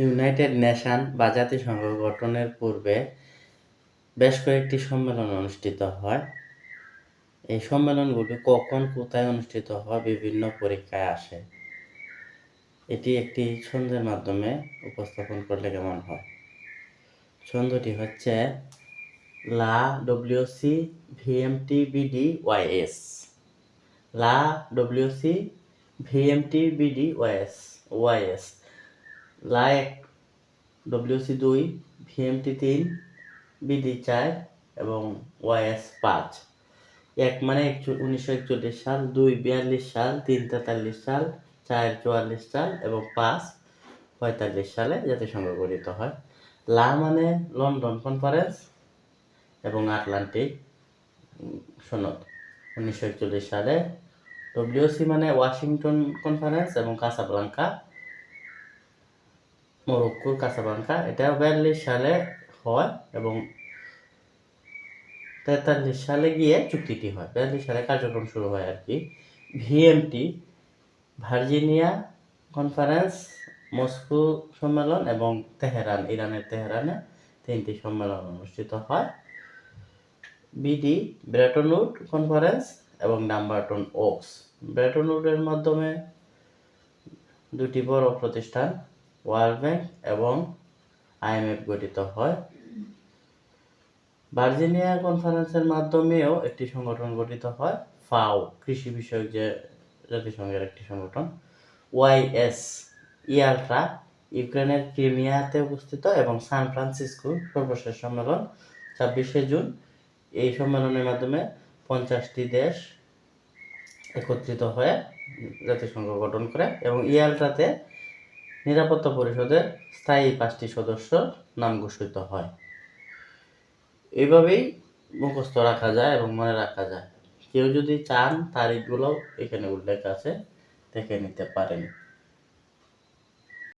United nation বা জাতিসংঘ গঠনের পূর্বে বেশ কয়েকটি সম্মেলন অনুষ্ঠিত হয়। এই সম্মেলনগুলি কখন কোথায় অনুষ্ঠিত হয় বিভিন্ন পরীক্ষায় আসে। এটি একটি ছন্দের মাধ্যমে উপস্থাপন করলে কেমন হয়? ছন্দটি হচ্ছে লা ডব্লিউসি ভিএমটি বিডি ওয়াইএস। লা ডব্লিউসি ভিএমটি বিডি ওয়াইএস। লা 1, ডব্লিউসি 2, ভিএমটি 3, বিডি 4 এবং ওয়াইএস 5। 1 মানে 1941 সাল, 2 42 সাল, 3 43 সাল, 4 44 সাল এবং 5 45 সালে জাতিসংঘ গঠিত হয়। লা মানে লন্ডন কনফারেন্স এবং আটলান্টিক সনদ 1941 সালে। ডব্লিউসি মানে ওয়াশিংটন কনফারেন্স এবং কাসাব্লাঙ্কা, মরক্কোর কাসাব্লাঙ্কা, এটা 42 সালে হয় এবং 43 সালে গিয়ে চুক্তিটি হয়। 42 সালে কার্যক্রম শুরু হয় আর কি। ভিএমটি ভার্জিনিয়া কনফারেন্স, মস্কো সম্মেলন এবং তেহরান, ইরানের তেহরানে 3টি সম্মেলন অনুষ্ঠিত হয়। বিডি ব্রেটন উড কনফারেন্স এবং ডাম্বারটন ওকস। ব্রেটন উডের মাধ্যমে দুটি বড় প্রতিষ্ঠান ওয়ার্ল্ড ব্যাংক এবং আইএমএফ গঠিত হয়। ভার্জিনিয়া কনফারেন্সের মাধ্যমেও একটি সংগঠন গঠিত হয়, ফাও, কৃষি বিষয়ক যে জাতিসংঘের একটি সংগঠন। ওয়াইএস, ইয়ালটা, ইউক্রেনের ক্রিমিয়াতে অবস্থিত এবং সান ফ্রান্সিসকো সর্বশেষ সম্মেলন 26শে জুন। এই সম্মেলনের মাধ্যমে 50টি দেশ একত্রিত হয়ে জাতিসংঘ গঠন করে এবং ইয়ালটাতে নিরাপত্তা পরিষদের স্থায়ী 5টি সদস্য নাম ঘোষিত হয়। এইভাবেই মুখস্থ রাখা যায় এবং মনে রাখা যায়। কেউ যদি চান তারিখগুলো এখানে উল্লেখ আছে, দেখে নিতে পারেন।